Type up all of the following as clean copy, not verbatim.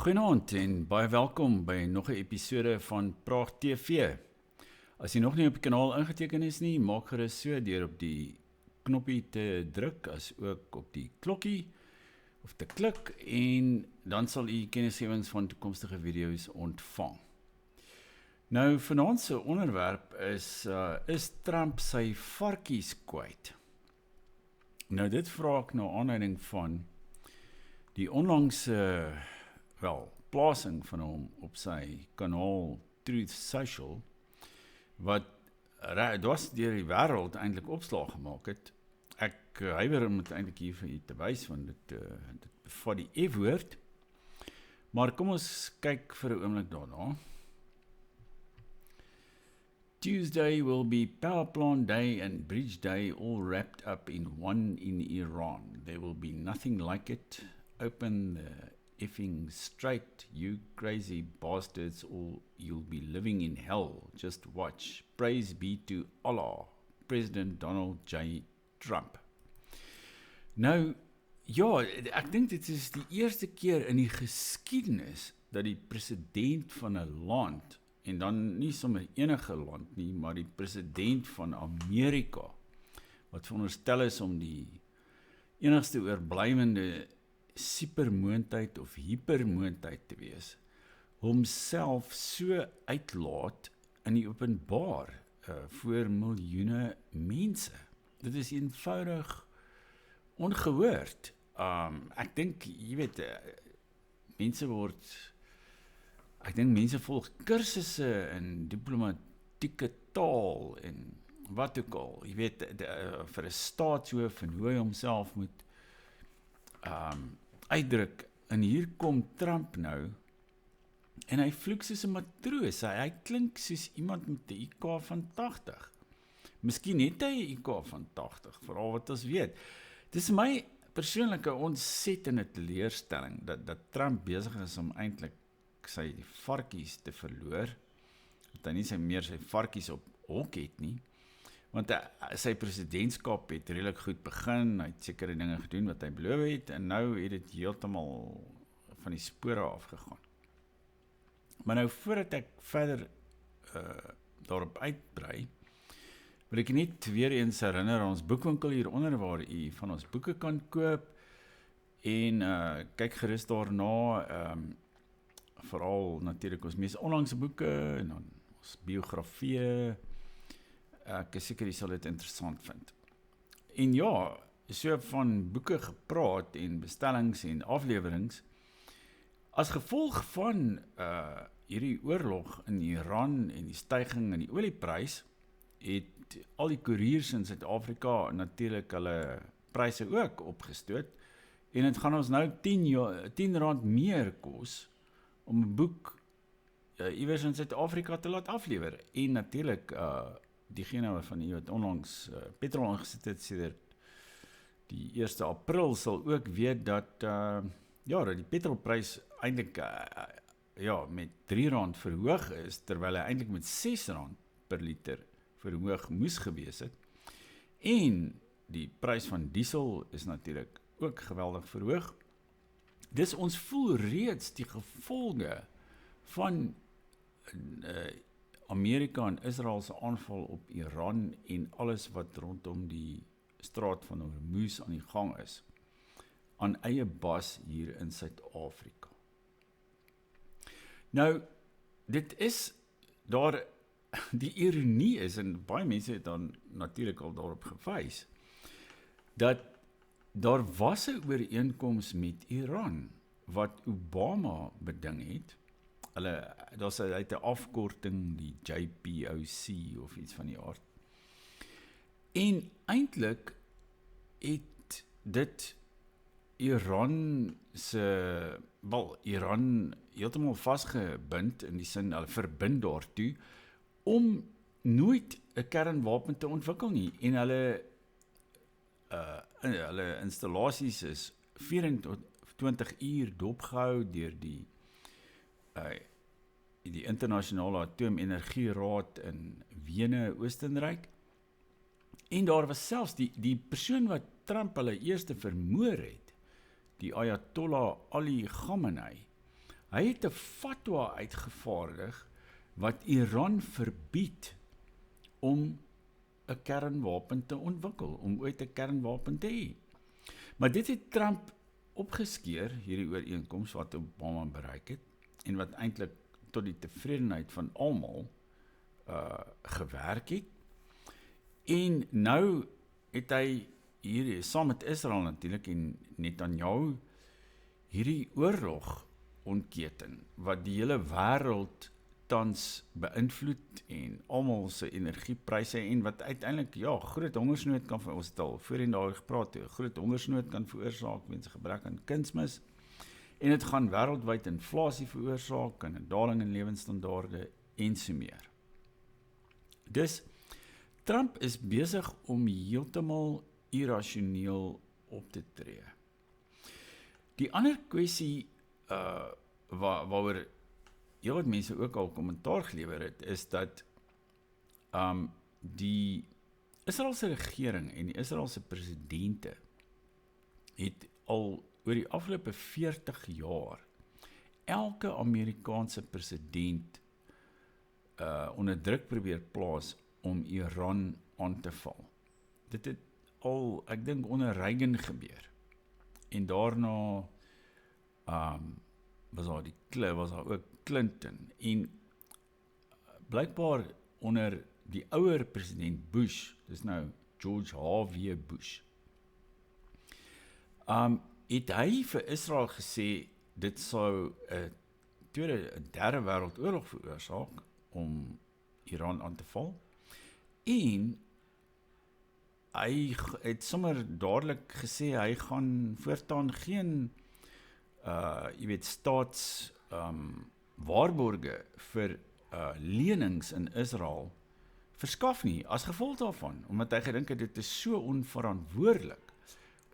Goeienaand en baie welkom by nog 'n episode van Praag TV. As jy nog nie op die kanaal ingeteken is nie, maak gerus so deur op die knoppie te druk, as ook op die klokkie of te klik en dan sal u kennisgewings van toekomstige video's ontvang. Nou, vanaand se onderwerp is Trump sy varkies kwyt? Nou, dit vra ek na aanleiding van die onlangse plasing van hom op sy kanaal Truth Social, wat deur die wêreld eintlik opslag gemaak het. Ek huiwer om dit eintlik hier vir u te wys, want dit bevat die F-woord. Maar kom ons kyk vir 'n oomblik daarna. Tuesday will be Power Plant Day and Bridge Day all wrapped up in one in Iran. There will be nothing like it. Open the effing straight, you crazy bastards, or you'll be living in hell. Just watch. Praise be to Allah. President Donald J. Trump. Nou, ja, ek dink dit is die eerste keer in die geskiedenis dat die president van 'n land, en dan nie sommer enige land nie, maar die president van Amerika, wat veronderstel is om die enigste oorblywende supermoondheid of hypermoondheid te wees, homself so uitlaat in die openbaar voor miljoene mense. Dit is eenvoudig ongehoord. Ek dink, jy weet, mense volg kursusse in diplomatieke taal en wat ook al. Jy weet, vir 'n staatshoof en hoe hy homself moet uitdruk. En hier kom Trump nou, en hy vloek soos 'n matroos. Hy klink soos iemand met 'n IQ van 80. Miskien het hy 'n IQ van 80, veral wat ons weet. Dis my persoonlike ontsettende teleurstelling, dat Trump besig is om eintlik sy varkies te verloor, dat hy nie meer sy varkies op hok het nie, want sy presidentskap het redelik goed begin, hy het sekere dinge gedoen wat hy beloof het, en nou het dit heeltemal van die spore afgegaan. Maar nou, voordat ek verder daarop uitbrei, wil ek net weer eens herinner aan ons boekwinkel hieronder, waar u van ons boeke kan koop, en kyk gerus daarna, veral natuurlik ons mees onlangse boeke, en dan ons biografieë. Ek is seker jy sal dit interessant vind. En ja, so van boeke gepraat en bestellings en aflewerings, as gevolg van hierdie oorlog in Iran en die styging in die olieprys, het al die koeriers in Suid-Afrika natuurlik hulle pryse ook opgestoot, en het gaan ons nou R10 meer kos om 'n boek iewers in Suid-Afrika te laat aflewer. En natuurlik diegene van u wat onlangs petrol ingesit het sedert die 1 April sal ook weet dat dat die petrolprys eintlik met R3 verhoog is, terwyl hy eintlik met R6 per liter verhoog moes gewees het. En die prys van diesel is natuurlik ook geweldig verhoog. Dus ons voel reeds die gevolge van Amerika en Israel se aanval op Iran en alles wat rondom die straat van Hormuz aan die gang is, aan eie bas hier in Suid-Afrika. Nou, dit is daar, die ironie is, en baie mense het dan natuurlik al daarop gewys, dat daar was 'n ooreenkoms met Iran, wat Obama beding het. Daar's uit 'n afkorting, die JPOC of iets van die aard. En eintlik het dit Iran heeltemal vasgebind, in die sin, hulle verbind daartoe, om nooit 'n kernwapen te ontwikkel nie. En hulle installasies is 24 uur dopgehou deur die internasionale atoomenergieraad in Wene, Oostenryk. En daar was selfs die persoon wat Trump hulle eerste vermoor het, die Ayatollah Ali Khamenei, Hy het 'n fatwa uitgevaardig wat Iran verbied om 'n kernwapen te ontwikkel, om ooit 'n kernwapen te hê. Maar dit het Trump opgeskeer, hierdie ooreenkoms wat Obama bereik het, en wat eintlik tot die tevredenheid van almal gewerk het. En nou het hy hier, saam met Israel natuurlik en Netanyahu, hierdie oorlog ontketen, wat die hele wêreld tans beïnvloed en almal se energiepryse en wat uiteindelik groot hongersnood kan vir ons stel. Voorheen daar gepraat, groot hongersnood kan veroorsaak weens gebrek aan kunsmis en dit gaan wêreldwyd inflasie veroorsaak en 'n daling in lewensstandaarde en so meer. Dus Trump is besig om heeltemal irrasioneel op te tree. Die ander kwessie waaroor heel wat mense ook al kommentaar gelewer het, is dat die Israeliese regering en die Israeliese presidente het al oor die afgelope 40 jaar elke Amerikaanse president onder druk probeer plaas om Iran aan te val. Dit het al, ek dink, onder Reagan gebeur. En daarna was daar ook Clinton. En blykbaar onder die ouer president Bush, dis nou George H.W. Bush, het hy vir Israel gesê, dit sou 'n derde wêreldoorlog veroorsaak om Iran aan te val. En hy het sommer dadelik gesê, hy gaan voortaan geen waarborge vir lenings in Israel verskaf nie, as gevolg daarvan, omdat hy gedink het, dit is so onverantwoordelik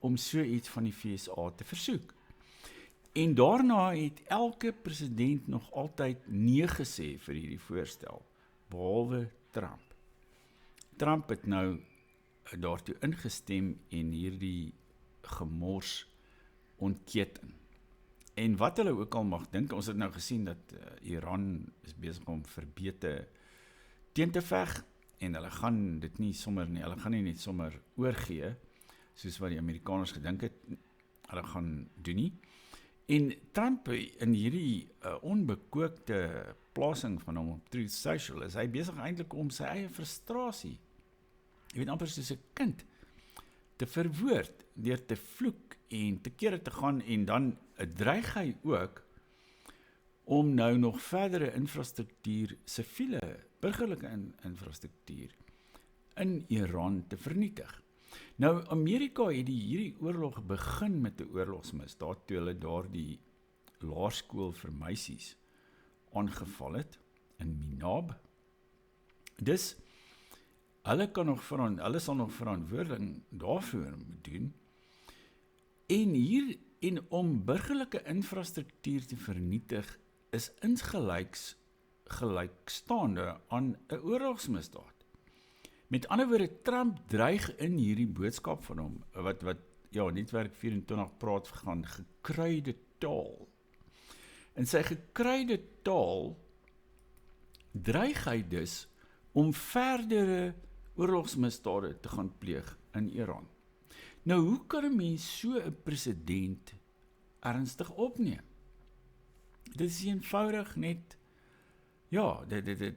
om so iets van die VSA te versoek. En daarna het elke president nog altyd nee gesê vir hierdie voorstel, behalwe Trump. Trump het nou daartoe ingestem en hierdie gemors ontketen. En wat hulle ook al mag dink, ons het nou gesien dat Iran is besig om verbete teen te veg, en hulle gaan dit nie sommer nie, hulle gaan nie net sommer oorgee, soos wat die Amerikaners gedink het, hulle gaan doen nie. En Trump in hierdie onbekookte plasing van hom op Truth Social, is hy besig eintlik om sy eie frustrasie, jy weet amper soos 'n kind, te verwoord, deur te vloek en te kere te gaan, en dan dreig hy ook om nou nog verdere infrastruktuur, siviele, burgerlike infrastruktuur in Iran te vernietig. Nou, Amerika het hierdie oorlog begin met 'n oorlogsmisdaad, toe hulle daar die laerskool vir meisies aangeval het in Minab. Dus hulle sal nog verantwoording daarvoor moet doen. En om burgerlike infrastruktuur te vernietig is insgelyks gelykstaande aan 'n oorlogsmisdaad. Met ander woorde, Trump dreig in hierdie boodskap van hom, wat Netwerk 24 praat van gekruide taal. In sy gekruide taal dreig hy dus om verdere oorlogsmisdade te gaan pleeg in Iran. Nou, hoe kan 'n mens so 'n president ernstig opneem? Dit is eenvoudig net,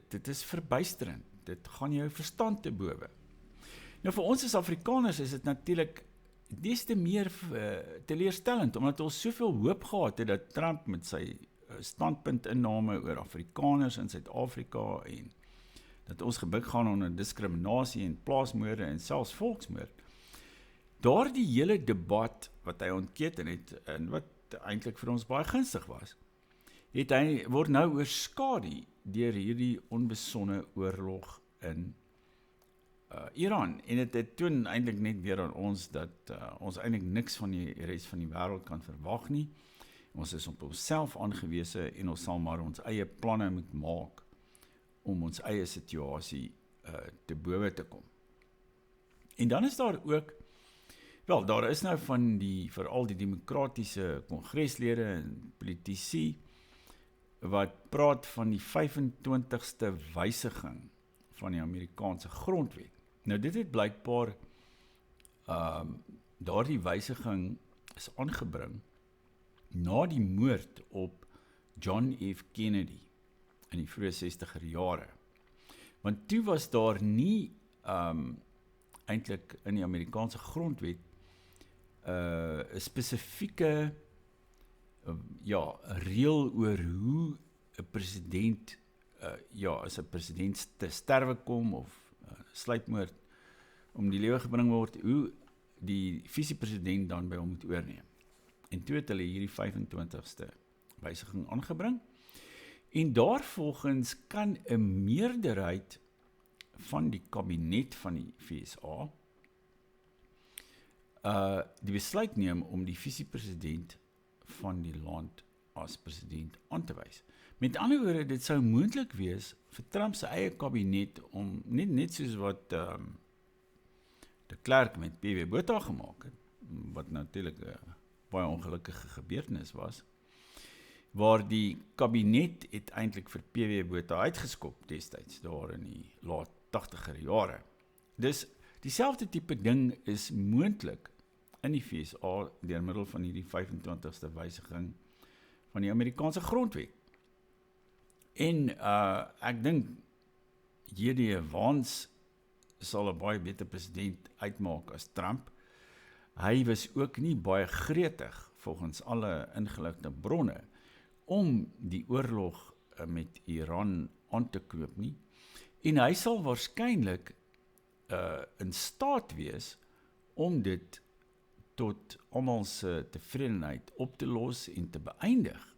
dit is verbuisterend. Dit gaan jou verstand te bowe. Nou, vir ons as Afrikaners is dit natuurlik des te meer teleurstellend, omdat ons soveel hoop gehad het dat Trump met sy standpuntinname oor Afrikaners in Suid-Afrika en dat ons gebuk gaan onder diskriminasie en plaasmoorde en selfs volksmoord. Daardie hele debat wat hy ontketen het, en wat eintlik vir ons baie gunstig was, word nou oorskadu deur hierdie onbesonde oorlog in Iran. En dit toon eintlik net weer aan ons dat ons eintlik niks van die res van die wêreld kan verwag nie. Ons is op onsself aangewese en ons sal maar ons eie planne moet maak om ons eie situasie te bowe te kom. En dan is daar ook, daar is nou van veral die demokratiese kongreslede en politici, wat praat van die 25ste wysiging van die Amerikaanse grondwet. Nou dit het blykbaar daardie wysiging is aangebring na die moord op John F. Kennedy in die vroeë 60er jare. Want toe was daar nie eintlik in die Amerikaanse grondwet 'n spesifieke reël oor hoe 'n president as 'n president te sterwe kom of sluipmoord om die lewe gebring word, hoe die visiepresident dan by hom moet oorneem. En toe het hulle hierdie 25ste wysiging aangebring. En daarvolgens kan 'n meerderheid van die kabinet van die VSA die besluit neem om die visiepresident van die land as president aan te wys. Met ander woorde, dit sou moontlik wees vir Trump se eie kabinet om net soos wat de Klerk met P.W. Botha gemaak het, wat natuurlik 'n baie ongelukkige gebeurtenis was, waar die kabinet het eintlik vir P.W. Botha uitgeskop destyds, daar in die laat 80er jare. Dus dieselfde tipe ding is moontlik in die VSA deur middel van hierdie 25ste wysiging van die Amerikaanse grondwet. En ek dink J.D. Vance sal 'n baie beter president uitmaak as Trump. Hy was ook nie baie gretig volgens alle ingeligte bronne om die oorlog met Iran aan te knoop nie. En hy sal waarskynlik in staat wees om dit tot almal se tevredenheid op te los en te beëindig.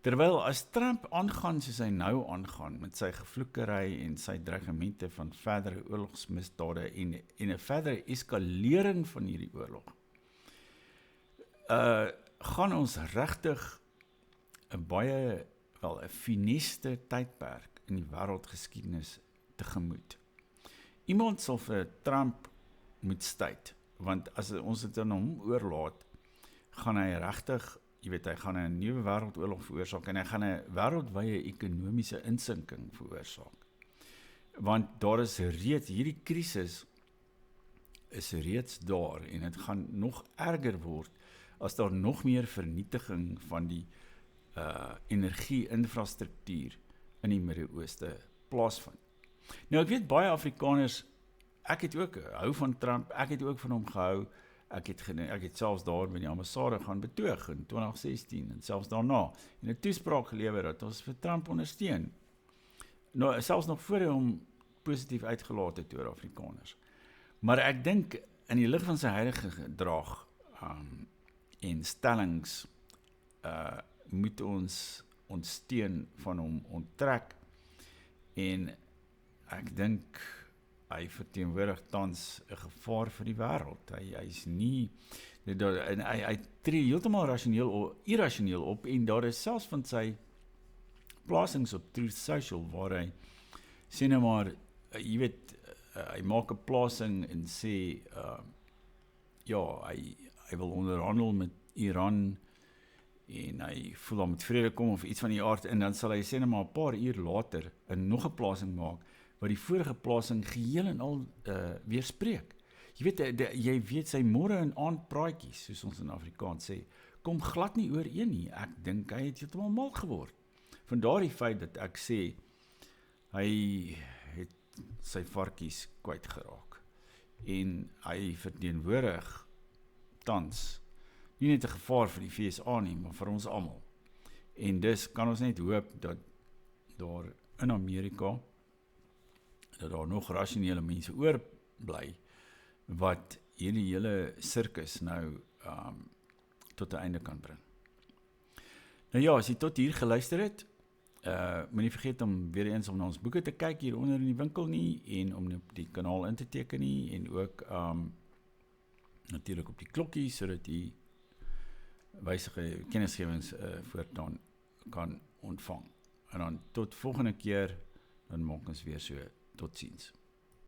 Terwyl as Trump aangaan soos hy nou aangaan met sy gevloekery en sy dreigemente van verdere oorlogsmisdade en 'n verdere eskalering van hierdie oorlog, gaan ons regtig 'n baie 'n funeste tydperk in die wêreldgeskiedenis tegemoet. Iemand sal vir Trump moet stuit, want as ons dit aan hom oorlaat, gaan hy regtig, hy gaan 'n nuwe wêreldoorlog veroorsaak en hy gaan 'n wêreldwye ekonomiese insinking veroorsaak. Want daar is reeds, hierdie krisis is reeds daar en dit gaan nog erger word as daar nog meer vernietiging van die energie-infrastruktuur in die Midde-Ooste plaasvind. Nou ek weet baie Afrikaners, ek het ook hou van Trump, ek het ook van hom gehou, ek het selfs daar met die ambassade gaan betoog in 2016 en selfs daarna en 'n toespraak gelewer dat ons vir Trump ondersteun. Nou selfs nog voor hy hom positief uitgelaat het oor Afrikaners. Maar ek dink in die lig van sy huidige gedrag en stellings moet ons steun van hom onttrek en ek dink hy verteenwoordig tans 'n gevaar vir die wêreld. Hy is nie, hy tree heeltemal irrasioneel op en daar is selfs van sy plasings op Truth Social waar hy sê nou maar, hy maak 'n plasing en sê hy wil onderhandel met Iran en hy voel daar met vrede kom of iets van die aard en dan sal hy sê nou maar 'n paar uur later nog 'n plasing maak wat die vorige plasing geheel en al weerspreek. Jy weet sy môre en aand praatjies, soos ons in Afrikaans sê, kom glad nie ooreen nie. Ek dink hy het heeltemal mal geword. Vandaar die feit dat ek sê, hy het sy varkies kwyt geraak. En hy verteenwoordig tans nie net 'n gevaar vir die VSA nie, maar vir ons almal. En dus kan ons net hoop dat daar in Amerika dat daar nog rasionele mense oorbly wat hierdie hele sirkus nou tot 'n einde kan bring. Nou ja, as jy tot hier geluister het, moenie vergeet om weer eens om na ons boeke te kyk hier onder in die winkel nie en om op die kanaal in te teken nie en ook natuurlik op die klokkie sodat jy wysige kennisgewings voortaan kan ontvang. En dan tot volgende keer, dan maak ons weer so. Tot ziens.